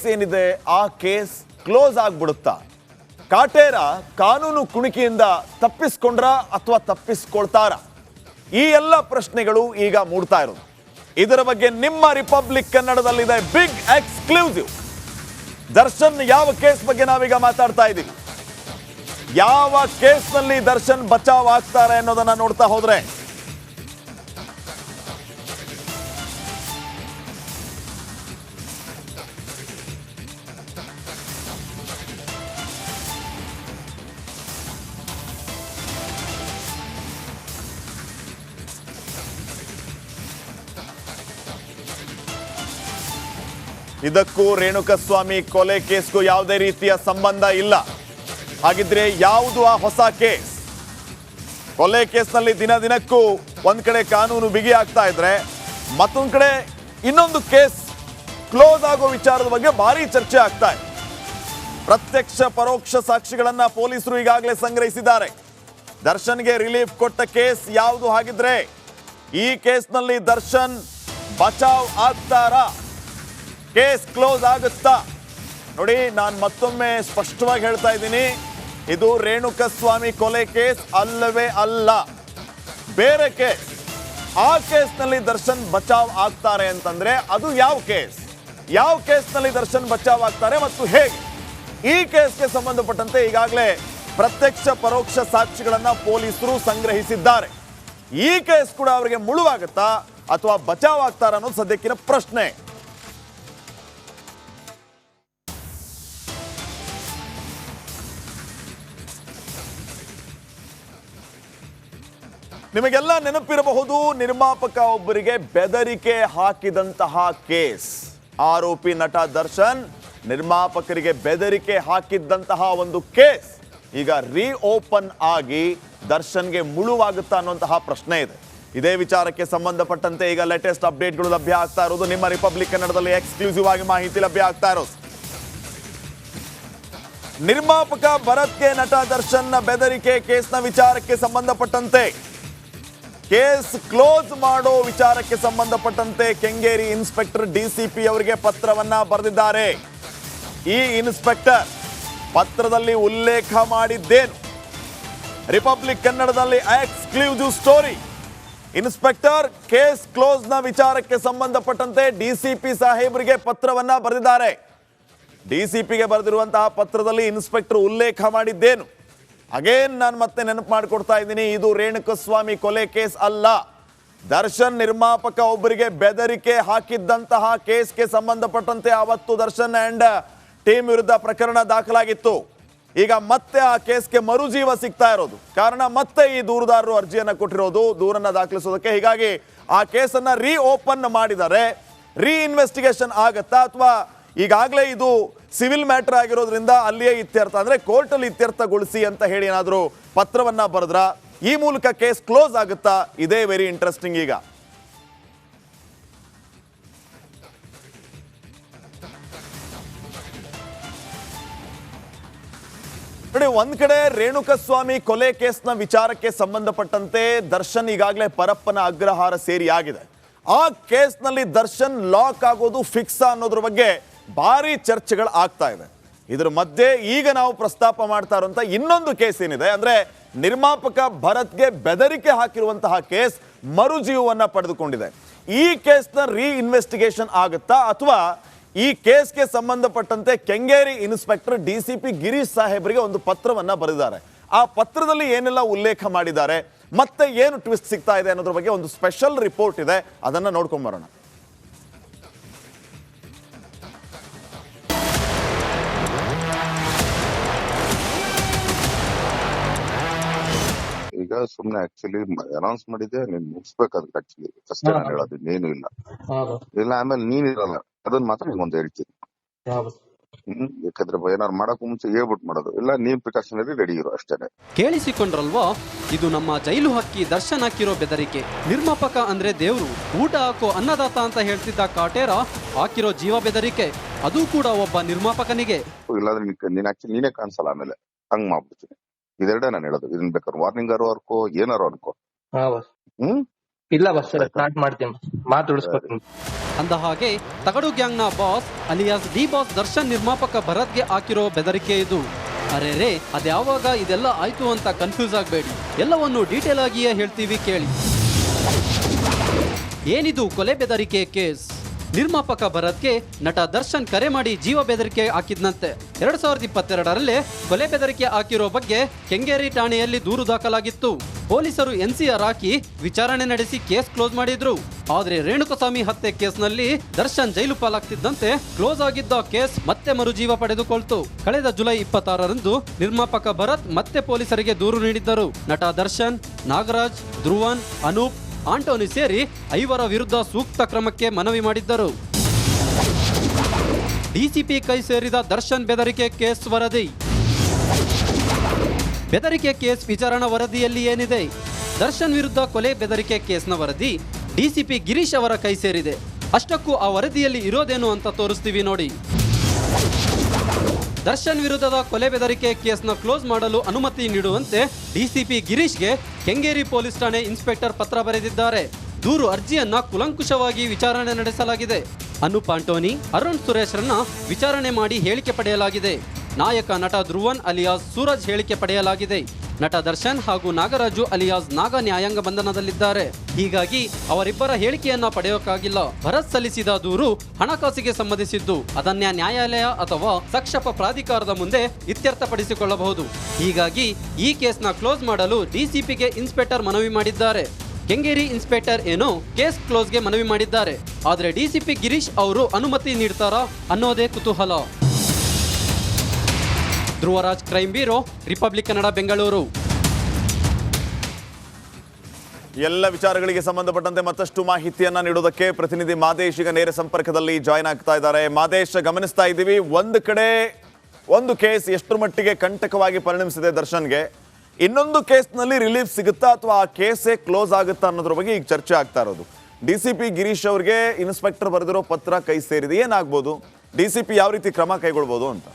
Case ಏನಿದೆ ಆ case close ಆಗ್ಬಿಡುತ್ತಾ? Kaatera ಕಾನೂನು ಕುಣಿಕೆಯಿಂದ ತಪ್ಪಿಸ್ಕೊಂಡ್ರ ಅಥವಾ ತಪ್ಪಿಸ್ಕೊಳ್ತಾರ? ಈ ಎಲ್ಲ ಪ್ರಶ್ನೆಗಳು ಈಗ ಮೂಡ್ತಾ ಇರೋದು. ಇದರ ಬಗ್ಗೆ ನಿಮ್ಮ ರಿಪಬ್ಲಿಕ್ ಕನ್ನಡದಲ್ಲಿದೆ ಬಿಗ್ ಎಕ್ಸ್ಕ್ಲೂಸಿವ್. ದರ್ಶನ್ ಯಾವ ಕೇಸ್ ಬಗ್ಗೆ ನಾವೀಗ ಮಾತಾಡ್ತಾ ಇದ್ದೀವಿ, ಯಾವ ಕೇಸ್ನಲ್ಲಿ ದರ್ಶನ್ ಬಚಾವ್ ಆಗ್ತಾರೆ ಅನ್ನೋದನ್ನ ನೋಡ್ತಾ ಹೋದ್ರೆ ಇದಕ್ಕೂ ರೇಣುಕಸ್ವಾಮಿ ಕೊಲೆ ಕೇಸ್ಗೂ ಯಾವುದೇ ರೀತಿಯ ಸಂಬಂಧ ಇಲ್ಲ. ಹಾಗಿದ್ರೆ ಯಾವುದು ಆ ಹೊಸ ಕೇಸ್? ಕೊಲೆ ಕೇಸ್ನಲ್ಲಿ ದಿನ ದಿನಕ್ಕೂ ಒಂದ್ ಕಡೆ ಕಾನೂನು ಬಿಗಿ ಆಗ್ತಾ ಇದ್ರೆ ಮತ್ತೊಂದ್ ಕಡೆ ಇನ್ನೊಂದು ಕೇಸ್ ಕ್ಲೋಸ್ ಆಗೋ ವಿಚಾರದ ಬಗ್ಗೆ ಭಾರಿ ಚರ್ಚೆ ಆಗ್ತಾ ಇದೆ. ಪ್ರತ್ಯಕ್ಷ ಪರೋಕ್ಷ ಸಾಕ್ಷಿಗಳನ್ನ ಪೊಲೀಸರು ಈಗಾಗಲೇ ಸಂಗ್ರಹಿಸಿದ್ದಾರೆ. ದರ್ಶನ್ಗೆ ರಿಲೀಫ್ ಕೊಟ್ಟ ಕೇಸ್ ಯಾವುದು? ಹಾಗಿದ್ರೆ ಈ ಕೇಸ್ನಲ್ಲಿ ದರ್ಶನ್ ಬಚಾವ್ ಆಗ್ತಾರಾ? ಕೇಸ್ ಕ್ಲೋಸ್ ಆಗುತ್ತಾ? ನೋಡಿ, ನಾನು ಮತ್ತೊಮ್ಮೆ ಸ್ಪಷ್ಟವಾಗಿ ಹೇಳ್ತಾ ಇದ್ದೀನಿ, ಇದು ರೇಣುಕಸ್ವಾಮಿ ಕೊಲೆ ಕೇಸ್ ಅಲ್ಲವೇ ಅಲ್ಲ, ಬೇರೆ ಕೇಸ್. ಆ ಕೇಸ್ನಲ್ಲಿ ದರ್ಶನ್ ಬಚಾವ್ ಆಗ್ತಾರೆ ಅಂತಂದ್ರೆ ಅದು ಯಾವ ಕೇಸ್? ಯಾವ ಕೇಸ್ನಲ್ಲಿ ದರ್ಶನ್ ಬಚಾವ್ ಆಗ್ತಾರೆ ಮತ್ತು ಹೇಗೆ? ಈ ಕೇಸ್ಗೆ ಸಂಬಂಧಪಟ್ಟಂತೆ ಈಗಾಗಲೇ ಪ್ರತ್ಯಕ್ಷ ಪರೋಕ್ಷ ಸಾಕ್ಷಿಗಳನ್ನ ಪೊಲೀಸರು ಸಂಗ್ರಹಿಸಿದ್ದಾರೆ. ಈ ಕೇಸ್ ಕೂಡ ಅವರಿಗೆ ಮುಳುವಾಗುತ್ತಾ ಅಥವಾ ಬಚಾವ್ ಆಗ್ತಾರ ಅನ್ನೋದು ಸದ್ಯಕ್ಕಿನ ಪ್ರಶ್ನೆ. ನಿಮಗೆಲ್ಲ ನೆನಪಿರಬಹುದು, ನಿರ್ಮಾಪಕ ಒಬ್ಬರಿಗೆ ಬೆದರಿಕೆ ಹಾಕಿದಂತಹ ಕೇಸ್. ಆರೋಪಿ ನಟ ದರ್ಶನ್ ನಿರ್ಮಾಪಕರಿಗೆ ಬೆದರಿಕೆ ಹಾಕಿದ್ದಂತಹ ಒಂದು ಕೇಸ್ ಈಗ ರೀಓಪನ್ ಆಗಿ ದರ್ಶನ್ಗೆ ಮುಳುವಾಗುತ್ತಾ ಅನ್ನುವಂತಹ ಪ್ರಶ್ನೆ ಇದೆ. ಇದೇ ವಿಚಾರಕ್ಕೆ ಸಂಬಂಧಪಟ್ಟಂತೆ ಈಗ ಲೇಟೆಸ್ಟ್ ಅಪ್ಡೇಟ್ಗಳು ಲಭ್ಯ ಆಗ್ತಾ ಇರೋದು. ನಿಮ್ಮ ರಿಪಬ್ಲಿಕ್ ಕನ್ನಡದಲ್ಲಿ ಎಕ್ಸ್ಕ್ಲೂಸಿವ್ ಆಗಿ ಮಾಹಿತಿ ಲಭ್ಯ ಆಗ್ತಾ ಇರೋದು. ನಿರ್ಮಾಪಕ ಭರತ್ಗೆ ನಟ ದರ್ಶನ್ನ ಬೆದರಿಕೆ ಕೇಸ್ನ ವಿಚಾರಕ್ಕೆ ಸಂಬಂಧಪಟ್ಟಂತೆ, ಕೇಸ್ ಕ್ಲೋಸ್ ಮಾಡೋ ವಿಚಾರಕ್ಕೆ ಸಂಬಂಧಪಟ್ಟಂತೆ ಕೆಂಗೇರಿ ಇನ್ಸ್ಪೆಕ್ಟರ್ ಡಿಸಿಪಿ ಅವರಿಗೆ ಪತ್ರವನ್ನ ಬರೆದಿದ್ದಾರೆ. ಈ ಇನ್ಸ್ಪೆಕ್ಟರ್ ಪತ್ರದಲ್ಲಿ ಉಲ್ಲೇಖ ಮಾಡಿದ್ದೇನು? ರಿಪಬ್ಲಿಕ್ ಕನ್ನಡದಲ್ಲಿ exclusive story. Inspector case close ನ ವಿಚಾರಕ್ಕೆ ಸಂಬಂಧಪಟ್ಟಂತೆ ಡಿಸಿಪಿ ಸಾಹೇಬರಿಗೆ ಪತ್ರವನ್ನ ಬರೆದಿದ್ದಾರೆ. ಡಿಸಿಪಿಗೆ ಬರೆದಿರುವಂತಹ ಪತ್ರದಲ್ಲಿ ಇನ್ಸ್ಪೆಕ್ಟರ್ ಉಲ್ಲೇಖ ಮಾಡಿದ್ದೇನು? ಅಗೇನ್ ನಾನು ಮತ್ತೆ ನೆನಪು ಮಾಡಿಕೊಡ್ತಾ ಇದ್ದೀನಿ, ಇದು ರೇಣುಕಸ್ವಾಮಿ ಕೊಲೆ ಕೇಸ್ ಅಲ್ಲ. ದರ್ಶನ್ ನಿರ್ಮಾಪಕ ಒಬ್ಬರಿಗೆ ಬೆದರಿಕೆ ಹಾಕಿದ್ದಂತಹ ಕೇಸ್ಗೆ ಸಂಬಂಧಪಟ್ಟಂತೆ ಅವತ್ತು ದರ್ಶನ್ ಅಂಡ್ ಟೀಮ್ ವಿರುದ್ಧ ಪ್ರಕರಣ ದಾಖಲಾಗಿತ್ತು. ಈಗ ಮತ್ತೆ ಆ ಕೇಸ್ಗೆ ಮರುಜೀವ ಸಿಗ್ತಾ ಇರೋದು. ಕಾರಣ ಮತ್ತೆ ಈ ದೂರುದಾರರು ಅರ್ಜಿಯನ್ನ ಕೊಟ್ಟಿರೋದು ದೂರನ್ನ ದಾಖಲಿಸೋದಕ್ಕೆ. ಹೀಗಾಗಿ ಆ ಕೇಸನ್ನ ರೀಓಪನ್ ಮಾಡಿದ್ದಾರೆ. ರೀ ಇನ್ವೆಸ್ಟಿಗೇಷನ್ ಆಗತ್ತಾ ಅಥವಾ ಈಗಾಗಲೇ ಇದು ಸಿವಿಲ್ ಮ್ಯಾಟರ್ ಆಗಿರೋದ್ರಿಂದ ಅಲ್ಲಿಯೇ ಇತ್ಯರ್ಥ, ಅಂದ್ರೆ ಕೋರ್ಟ್ ಅಲ್ಲಿ ಇತ್ಯರ್ಥಗೊಳಿಸಿ ಅಂತ ಹೇಳಿ ಏನಾದರೂ ಪತ್ರವನ್ನ ಬರೆದ್ರ ಈ ಮೂಲಕ ಕೇಸ್ ಕ್ಲೋಸ್ ಆಗುತ್ತಾ? ಇದೇ ವೆರಿ ಇಂಟ್ರೆಸ್ಟಿಂಗ್. ಈಗ ನೋಡಿ, ಒಂದ್ ಕಡೆ ರೇಣುಕಸ್ವಾಮಿ ಕೊಲೆ ಕೇಸ್ನ ವಿಚಾರಕ್ಕೆ ಸಂಬಂಧಪಟ್ಟಂತೆ ದರ್ಶನ್ ಈಗಾಗಲೇ ಪರಪ್ಪನ ಅಗ್ರಹಾರ ಸೇರಿ ಆಗಿದೆ. ಆ ಕೇಸ್ನಲ್ಲಿ ದರ್ಶನ್ ಲಾಕ್ ಆಗೋದು ಫಿಕ್ಸ್ ಅನ್ನೋದ್ರ ಬಗ್ಗೆ ಭಾರಿ ಚರ್ಚೆಗಳು ಆಗ್ತಾ ಇದೆ. ಇದರ ಮಧ್ಯೆ ಈಗ ನಾವು ಪ್ರಸ್ತಾಪ ಮಾಡ್ತಾ ಇರುವಂತ ಇನ್ನೊಂದು ಕೇಸ್ ಏನಿದೆ ಅಂದ್ರೆ ನಿರ್ಮಾಪಕ ಭರತ್ಗೆ ಬೆದರಿಕೆ ಹಾಕಿರುವಂತಹ ಕೇಸ್ ಮರುಜೀವವನ್ನ ಪಡೆದುಕೊಂಡಿದೆ. ಈ ಕೇಸ್ನ ರೀ ಇನ್ವೆಸ್ಟಿಗೇಷನ್ ಆಗುತ್ತಾ ಅಥವಾ ಈ ಕೇಸ್ಗೆ ಸಂಬಂಧಪಟ್ಟಂತೆ ಕೆಂಗೇರಿ ಇನ್ಸ್ಪೆಕ್ಟರ್ ಡಿಸಿಪಿ ಗಿರೀಶ್ ಸಾಹೇಬರಿಗೆ ಒಂದು ಪತ್ರವನ್ನ ಬರೆದಿದ್ದಾರೆ. ಆ ಪತ್ರದಲ್ಲಿ ಏನೆಲ್ಲ ಉಲ್ಲೇಖ ಮಾಡಿದ್ದಾರೆ, ಮತ್ತೆ ಏನು ಟ್ವಿಸ್ಟ್ ಸಿಗ್ತಾ ಇದೆ ಅನ್ನೋದ್ರ ಬಗ್ಗೆ ಒಂದು ಸ್ಪೆಷಲ್ ರಿಪೋರ್ಟ್ ಇದೆ, ಅದನ್ನ ನೋಡ್ಕೊಂಡ್ ಬರೋಣ. ಈಗ ಸುಮ್ನೆ ಆಕ್ಚುಲಿ ಅನೌನ್ಸ್ ಮಾಡಿದ್ದೆ, ನೀನ್ ಮುಗಿಸ್ಬೇಕಾದ್ರೆ ಆಕ್ಚುಲಿ ಅಷ್ಟೇ ನಾನು ಹೇಳೋದು, ಇನ್ನೇನು ಇಲ್ಲ. ಇಲ್ಲ ಆಮೇಲೆ ನೀನ್ ಇರಲ್ಲ, ಅದನ್ನ ಮಾತ್ರ ನಿಮ್ಗೊಂದು ಹೇಳ್ತೀನಿ. ಯಾಕಂದ್ರೆ ಏನಾರು ಮಾಡಕ್ ಮುಂಚೆ ಹೇಳ್ಬಿಟ್ಟು ಮಾಡೋದು, ಇಲ್ಲ ನೀನ್ ಪ್ರಿಕಾಷನರಿ ರೆಡಿ ಇರೋ ಅಷ್ಟೇನೆ. ಕೇಳಿಸಿಕೊಂಡ್ರಲ್ವಾ, ಇದು ನಮ್ಮ ಜೈಲು ಹಕ್ಕಿ ದರ್ಶನ್ ಹಾಕಿರೋ ಬೆದರಿಕೆ. ನಿರ್ಮಾಪಕ ಅಂದ್ರೆ ದೇವ್ರು, ಊಟ ಹಾಕೋ ಅನ್ನದಾತ ಅಂತ ಹೇಳ್ತಿದ್ದ ಕಾಟೇರ ಹಾಕಿರೋ ಜೀವ ಬೆದರಿಕೆ, ಅದು ಕೂಡ ಒಬ್ಬ ನಿರ್ಮಾಪಕನಿಗೆ. ಇಲ್ಲಾಂದ್ರೆ ನೀನ್ ಆಕ್ಚುಲಿ ನೀನೇ ಕಾಣಿಸಲ್ಲ, ಆಮೇಲೆ ಹಂಗ್ ಮಾಡ್ಬಿಡ್ತೀನಿ. ಇದೆರಡೇ ನಾನು ಹೇಳೋದು. ಇದನ್ ಬೇಕಾದ್ರೆ ವಾರ್ನಿಂಗ್ ಅನ್ಕೋ, ಏನಾರು ಅನ್ಕೋ. ಇಲ್ಲ ಬಸ್ ಸ್ಟಾರ್ಟ್ ಮಾಡ್ತೀನಿ, ಮಾತಾಡಿಸ್ಕೊತೀನಿ. ಅಂದ ಹಾಗೆ ತಗಡು ಗ್ಯಾಂಗ್ನ boss alias D boss Darshan ನಿರ್ಮಾಪಕ ಭರತ್ಗೆ ಹಾಕಿರೋ ಬೆದರಿಕೆ ಇದು. ಅರೆ ಅದ್ಯಾವಾಗ ಇದೆಲ್ಲ ಆಯ್ತು ಅಂತ ಕನ್ಫ್ಯೂಸ್ ಆಗಬೇಡಿ, ಎಲ್ಲವನ್ನು ಡೀಟೇಲ್ ಆಗಿಯೇ ಹೇಳ್ತೀವಿ ಕೇಳಿ. ಏನಿದು ಕೊಲೆ ಬೆದರಿಕೆ ಕೇಸ್? ನಿರ್ಮಾಪಕ ಭರತ್ಗೆ ನಟ ದರ್ಶನ್ ಕರೆ ಮಾಡಿ ಜೀವ ಬೆದರಿಕೆ ಹಾಕಿದ್ನಂತೆ. 2022ರಲ್ಲಿ ಕೊಲೆ ಬೆದರಿಕೆ ಹಾಕಿರೋ ಬಗ್ಗೆ ಕೆಂಗೇರಿ ಠಾಣೆಯಲ್ಲಿ ದೂರು ದಾಖಲಾಗಿತ್ತು. ಪೊಲೀಸರು NCR ಹಾಕಿ ವಿಚಾರಣೆ ನಡೆಸಿ ಕೇಸ್ ಕ್ಲೋಸ್ ಮಾಡಿದ್ರು. ಆದ್ರೆ ರೇಣುಕಸ್ವಾಮಿ ಹತ್ಯೆ ಕೇಸ್ನಲ್ಲಿ ದರ್ಶನ್ ಜೈಲು ಪಾಲಾಗ್ತಿದ್ದಂತೆ ಕ್ಲೋಸ್ ಆಗಿದ್ದ ಕೇಸ್ ಮತ್ತೆ ಮರುಜೀವ ಪಡೆದುಕೊಳ್ತು. ಕಳೆದ ಜುಲೈ 26ರಂದು ನಿರ್ಮಾಪಕ ಭರತ್ ಮತ್ತೆ ಪೊಲೀಸರಿಗೆ ದೂರು ನೀಡಿದ್ದರು. ನಟ ದರ್ಶನ್, ನಾಗರಾಜ್, ಧ್ರುವನ್, ಅನೂಪ್, ಆಂಟೋನಿ ಸೇರಿ 5 ವಿರುದ್ಧ ಸೂಕ್ತ ಕ್ರಮಕ್ಕೆ ಮನವಿ ಮಾಡಿದ್ದರು. ಡಿಸಿಪಿ ಕೈ ಸೇರಿದ ದರ್ಶನ್ ಬೆದರಿಕೆ ಕೇಸ್ ವರದಿ. ಬೆದರಿಕೆ ಕೇಸ್ ವಿಚಾರಣಾ ವರದಿಯಲ್ಲಿ ಏನಿದೆ? ದರ್ಶನ್ ವಿರುದ್ಧ ಕೊಲೆ ಬೆದರಿಕೆ ಕೇಸ್ನ ವರದಿ ಡಿಸಿಪಿ ಗಿರೀಶ್ ಅವರ ಕೈ ಸೇರಿದೆ. ಅಷ್ಟಕ್ಕೂ ಆ ವರದಿಯಲ್ಲಿ ಇರೋದೇನು ಅಂತ ತೋರಿಸ್ತೀವಿ ನೋಡಿ. ದರ್ಶನ್ ವಿರುದ್ಧದ ಕೊಲೆ ಬೆದರಿಕೆ ಕೇಸ್ನ ಕ್ಲೋಸ್ ಮಾಡಲು ಅನುಮತಿ ನೀಡುವಂತೆ ಡಿಸಿಪಿ ಗಿರೀಶ್ಗೆ ಕೆಂಗೇರಿ ಪೊಲೀಸ್ ಠಾಣೆ ಇನ್ಸ್ಪೆಕ್ಟರ್ ಪತ್ರ ಬರೆದಿದ್ದಾರೆ. ದೂರು ಅರ್ಜಿಯನ್ನ ಕುಲಂಕುಷವಾಗಿ ವಿಚಾರಣೆ ನಡೆಸಲಾಗಿದೆ. ಅನೂಪ್, ಆಂಟೋನಿ, ಅರುಣ್ ಸುರೇಶ್ರನ್ನ ವಿಚಾರಣೆ ಮಾಡಿ ಹೇಳಿಕೆ ಪಡೆಯಲಾಗಿದೆ. ನಾಯಕ ನಟ ಧ್ರುವನ್ ಅಲಿಯಾಸ್ ಸೂರಜ್ ಹೇಳಿಕೆ ಪಡೆಯಲಾಗಿದೆ. ನಟ ದರ್ಶನ್ ಹಾಗೂ ನಾಗರಾಜು ಅಲಿಯಾಸ್ ನಾಗ ನ್ಯಾಯಾಂಗ ಬಂಧನದಲ್ಲಿದ್ದಾರೆ. ಹೀಗಾಗಿ ಅವರಿಬ್ಬರ ಹೇಳಿಕೆಯನ್ನ ಪಡೆಯೋಕ್ಕಾಗಿಲ್ಲ. ಭರತ್ ಸಲ್ಲಿಸಿದ ದೂರು ಹಣಕಾಸಿಗೆ ಸಂಬಂಧಿಸಿದ್ದು. ಅದನ್ನ ನ್ಯಾಯಾಲಯ ಅಥವಾ ಸಕ್ಷಮ ಪ್ರಾಧಿಕಾರದ ಮುಂದೆ ಇತ್ಯರ್ಥಪಡಿಸಿಕೊಳ್ಳಬಹುದು. ಹೀಗಾಗಿ ಈ ಕೇಸ್ನ ಕ್ಲೋಸ್ ಮಾಡಲು ಡಿಸಿಪಿಗೆ ಇನ್ಸ್ಪೆಕ್ಟರ್ ಮನವಿ ಮಾಡಿದ್ದಾರೆ. ಕೆಂಗೇರಿ ಇನ್ಸ್ಪೆಕ್ಟರ್ ಏನೋ ಕೇಸ್ ಕ್ಲೋಸ್ಗೆ ಮನವಿ ಮಾಡಿದ್ದಾರೆ. ಆದರೆ ಡಿಸಿಪಿ ಗಿರೀಶ್ ಅವರು ಅನುಮತಿ ನೀಡ್ತಾರಾ ಅನ್ನೋದೇ ಕುತೂಹಲ. Dhruvaraj, crime bureau, republic Kannada, Bengaluru. ಎಲ್ಲ ವಿಚಾರಗಳಿಗೆ ಸಂಬಂಧಪಟ್ಟಂತೆ ಮತ್ತಷ್ಟು ಮಾಹಿತಿಯನ್ನ ನೀಡೋದಕ್ಕೆ ಪ್ರತಿನಿಧಿ ಮಾದೇಶ್ ಈಗ ನೇರ ಸಂಪರ್ಕದಲ್ಲಿ ಜಾಯ್ನ್ ಆಗ್ತಾ ಇದ್ದಾರೆ. ಮಾದೇಶ್, ಗಮನಿಸ್ತಾ ಇದ್ದೀವಿ ಒಂದು ಕಡೆ ಒಂದು ಕೇಸ್ ಎಷ್ಟರ ಮಟ್ಟಿಗೆ ಕಂಟಕವಾಗಿ ಪರಿಣಮಿಸಿದೆ ದರ್ಶನ್ಗೆ, ಇನ್ನೊಂದು ಕೇಸ್ನಲ್ಲಿ ರಿಲೀಫ್ ಸಿಗುತ್ತಾ ಅಥವಾ ಆ ಕೇಸೇ ಕ್ಲೋಸ್ ಆಗುತ್ತಾ ಅನ್ನೋದ್ರ ಬಗ್ಗೆ ಈಗ ಚರ್ಚೆ ಆಗ್ತಾ ಇರೋದು. ಡಿಸಿಪಿ ಗಿರೀಶ್ ಅವ್ರಿಗೆ ಇನ್ಸ್ಪೆಕ್ಟರ್ ಬರೆದಿರೋ ಪತ್ರ ಕೈ ಸೇರಿದೆ. ಏನಾಗ್ಬೋದು, ಡಿಸಿಪಿ ಯಾವ ರೀತಿ ಕ್ರಮ ಕೈಗೊಳ್ಬೋದು ಅಂತ?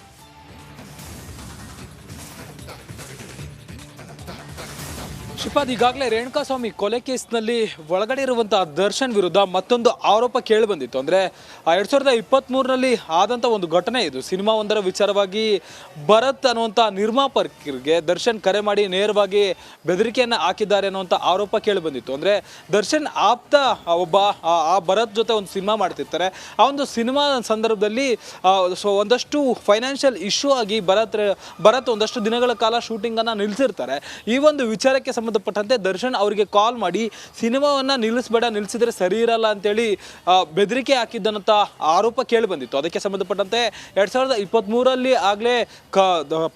ಶ್ರೀಪಾದ್, ಈಗಾಗಲೇ ರೇಣುಕಾಸ್ವಾಮಿ ಕೊಲೆ ಕೇಸ್ನಲ್ಲಿ ಒಳಗಡೆ ಇರುವಂತಹ ದರ್ಶನ್ ವಿರುದ್ಧ ಮತ್ತೊಂದು ಆರೋಪ ಕೇಳಿ ಬಂದಿತ್ತು. ಅಂದರೆ 2023ರಲ್ಲಿ ಆದಂಥ ಒಂದು ಘಟನೆ ಇದು. ಸಿನಿಮಾ ಒಂದರ ವಿಚಾರವಾಗಿ ಭರತ್ ಅನ್ನುವಂಥ ನಿರ್ಮಾಪಕರಿಗೆ ದರ್ಶನ್ ಕರೆ ಮಾಡಿ ನೇರವಾಗಿ ಬೆದರಿಕೆಯನ್ನು ಹಾಕಿದ್ದಾರೆ ಅನ್ನುವಂಥ ಆರೋಪ ಕೇಳಿ ಬಂದಿತ್ತು. ಅಂದರೆ ದರ್ಶನ್ ಆಪ್ತ ಒಬ್ಬ ಆ ಭರತ್ ಜೊತೆ ಒಂದು ಸಿನಿಮಾ ಮಾಡ್ತಿರ್ತಾರೆ. ಆ ಒಂದು ಸಿನಿಮಾ ಸಂದರ್ಭದಲ್ಲಿ ಒಂದಷ್ಟು ಫೈನಾನ್ಷಿಯಲ್ ಇಶ್ಯೂ ಆಗಿ ಭರತ್ ಒಂದಷ್ಟು ದಿನಗಳ ಕಾಲ ಶೂಟಿಂಗನ್ನು ನಿಲ್ಲಿಸಿರ್ತಾರೆ. ಈ ಒಂದು ವಿಚಾರಕ್ಕೆ ಸಂಬಂಧಪಟ್ಟಂತೆ ದರ್ಶನ್ ಅವರಿಗೆ ಕಾಲ್ ಮಾಡಿ ಸಿನಿಮಾವನ್ನ ನಿಲ್ಲಿಸಬೇಡ, ನಿಲ್ಲಿಸಿದ್ರೆ ಸರಿ ಇರಲ್ಲ ಅಂತೇಳಿ ಬೆದರಿಕೆ ಹಾಕಿದ್ದಂತ ಆರೋಪ ಕೇಳಿ ಬಂದಿತ್ತು. ಅದಕ್ಕೆ ಸಂಬಂಧಪಟ್ಟಂತೆ 2023ರಲ್ಲಿ ಆಗಲೇ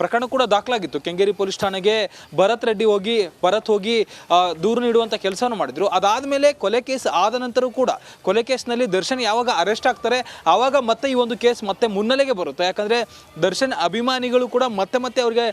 ಪ್ರಕರಣ ಕೂಡ ದಾಖಲಾಗಿತ್ತು. ಕೆಂಗೇರಿ ಪೊಲೀಸ್ ಠಾಣೆಗೆ ಭರತ್ ಹೋಗಿ ದೂರು ನೀಡುವಂತ ಕೆಲಸವನ್ನು ಮಾಡಿದ್ರು. ಅದಾದ್ಮೇಲೆ ಕೊಲೆ ಕೇಸ್ ಆದ ನಂತರ ಕೂಡ ಕೊಲೆ ಕೇಸ್ನಲ್ಲಿ ದರ್ಶನ್ ಯಾವಾಗ ಅರೆಸ್ಟ್ ಆಗ್ತಾರೆ ಆವಾಗ ಮತ್ತೆ ಈ ಒಂದು ಕೇಸ್ ಮತ್ತೆ ಮುನ್ನೆಲೆಗೆ ಬರುತ್ತೆ. ಯಾಕಂದ್ರೆ ದರ್ಶನ್ ಅಭಿಮಾನಿಗಳು ಕೂಡ ಮತ್ತೆ ಅವ್ರಿಗೆ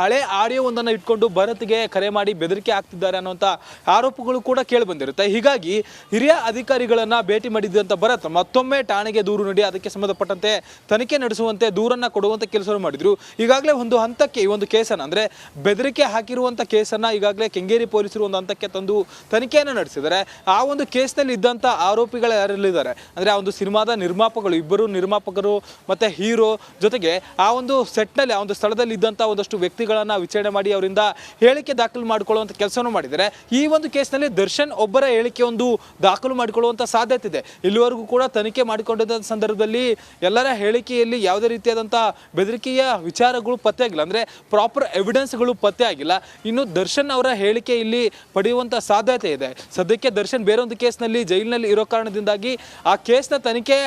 ಹಳೆ ಆಡಿಯೋ ಒಂದನ್ನು ಇಟ್ಕೊಂಡು ಭರತ್ಗೆ ಕರೆ ಮಾಡಿ ಬೆದರಿಕೆ ಆಗ್ತಿದ್ದಾರೆ ಅನ್ನುವಂಥ ಆರೋಪಗಳು ಕೂಡ ಕೇಳಿ ಬಂದಿರುತ್ತೆ. ಹೀಗಾಗಿ ಹಿರಿಯ ಅಧಿಕಾರಿಗಳನ್ನ ಭೇಟಿ ಮಾಡಿದಂಥ ಭರತ್ ಮತ್ತೊಮ್ಮೆ ಠಾಣೆಗೆ ದೂರು ನೀಡಿ ಅದಕ್ಕೆ ಸಂಬಂಧಪಟ್ಟಂತೆ ತನಿಖೆ ನಡೆಸುವಂತೆ ದೂರನ್ನ ಕೊಡುವಂತ ಕೆಲಸವನ್ನು ಮಾಡಿದ್ರು. ಈಗಾಗಲೇ ಒಂದು ಹಂತಕ್ಕೆ ಈ ಒಂದು ಕೇಸನ್ನು ಅಂದ್ರೆ ಬೆದರಿಕೆ ಹಾಕಿರುವಂತ ಕೇಸನ್ನ ಈಗಾಗಲೇ ಕೆಂಗೇರಿ ಪೊಲೀಸರು ಒಂದು ಹಂತಕ್ಕೆ ತಂದು ತನಿಖೆಯನ್ನು ನಡೆಸಿದ್ದಾರೆ. ಆ ಒಂದು ಕೇಸ್ನಲ್ಲಿ ಇದ್ದಂಥ ಆರೋಪಿಗಳು ಯಾರೆಲ್ಲಿದ್ದಾರೆ ಅಂದ್ರೆ ಆ ಒಂದು ಸಿನಿಮಾದ ನಿರ್ಮಾಪಕರು, ಇಬ್ಬರು ನಿರ್ಮಾಪಕರು ಮತ್ತೆ ಹೀರೋ, ಜೊತೆಗೆ ಆ ಒಂದು ಸೆಟ್ನಲ್ಲಿ ಆ ಒಂದು ಸ್ಥಳದಲ್ಲಿ ಇದ್ದಂಥ ಒಂದಷ್ಟು ವ್ಯಕ್ತಿಗಳನ್ನ ವಿಚಾರಣೆ ಮಾಡಿ ಅವರಿಂದ ಹೇಳಿಕೆ ದಾಖಲು ಮಾಡಿಕೊಳ್ಳುವಂತ ಕೆಲಸವನ್ನು ಮಾಡಿದ್ದಾರೆ. ಈ ಒಂದು ಕೇಸ್ನಲ್ಲಿ ದರ್ಶನ್ ಒಬ್ಬರ ಹೇಳಿಕೆ ಒಂದು ದಾಖಲು ಮಾಡಿಕೊಳ್ಳುವಂತ ಸಾಧ್ಯತೆ ಇದೆ. ಇಲ್ಲಿವರೆಗೂ ಕೂಡ ತನಿಖೆ ಮಾಡಿಕೊಂಡಿದ್ದ ಸಂದರ್ಭದಲ್ಲಿ ಎಲ್ಲರ ಹೇಳಿಕೆಯಲ್ಲಿ ಯಾವುದೇ ರೀತಿಯಾದಂತಹ ಬೆದರಿಕೆಯ ವಿಚಾರಗಳು ಪತ್ತೆ ಆಗಿಲ್ಲ, ಅಂದ್ರೆ ಪ್ರಾಪರ್ ಎವಿಡೆನ್ಸ್ಗಳು ಪತ್ತೆ ಆಗಿಲ್ಲ. ಇನ್ನು ದರ್ಶನ್ ಅವರ ಹೇಳಿಕೆ ಇಲ್ಲಿ ಪಡೆಯುವಂತ ಸಾಧ್ಯತೆ ಇದೆ. ಸದ್ಯಕ್ಕೆ ದರ್ಶನ್ ಬೇರೆ ಒಂದು ಕೇಸ್ನಲ್ಲಿ ಜೈಲಿನಲ್ಲಿ ಇರೋ ಕಾರಣದಿಂದಾಗಿ ಆ ಕೇಸ್ನ ತನಿಖೆ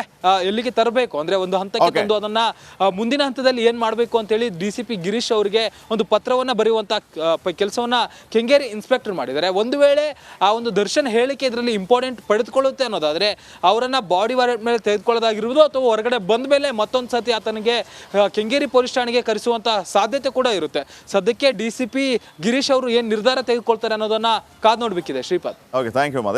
ಎಲ್ಲಿಗೆ ತರಬೇಕು ಅಂದ್ರೆ ಒಂದು ಹಂತಕ್ಕೆ ತಂದು ಅದನ್ನ ಮುಂದಿನ ಹಂತದಲ್ಲಿ ಏನ್ ಮಾಡಬೇಕು ಅಂತ ಹೇಳಿ ಡಿಸಿಪಿ ಗಿರೀಶ್ ಅವರಿಗೆ ಒಂದು ಪತ್ರವನ್ನ ಬರೆಯುವಂತ ಕೆಲಸವನ್ನ ಕೆಂಗೇರಿ ಇನ್ಸ್ಪೆಕ್ಟರ್ ಮಾಡಿದ್ದಾರೆ. ಒಂದು ವೇಳೆ ಆ ಒಂದು ದರ್ಶನ್ ಹೇಳಿಕೆ ಇದರಲ್ಲಿ ಇಂಪಾರ್ಟೆಂಟ್ ಪಡೆದುಕೊಳ್ಳುತ್ತೆ ಅನ್ನೋದಾದ್ರೆ ಅವರನ್ನ ಬಾಡಿ ವಾರೆಂಟ್ ಮೇಲೆ ತೆಗೆದುಕೊಳ್ಳೋದಾಗಿರುವುದು ಅಥವಾ ಹೊರಗಡೆ ಬಂದ ಮೇಲೆ ಮತ್ತೊಂದು ಸತಿ ಆತನಿಗೆ ಕೆಂಗೇರಿ ಪೊಲೀಸ್ ಠಾಣೆಗೆ ಕರೆಸುವಂತ ಸಾಧ್ಯತೆ ಕೂಡ ಇರುತ್ತೆ. ಸದ್ಯಕ್ಕೆ ಡಿಸಿಪಿ ಗಿರೀಶ್ ಅವರು ಏನ್ ನಿರ್ಧಾರ ತೆಗೆದುಕೊಳ್ತಾರೆ ಅನ್ನೋದನ್ನ ಕಾದ್ ನೋಡ್ಬೇಕಿದೆ. ಶ್ರೀಪಾದ್. Okay, thank you.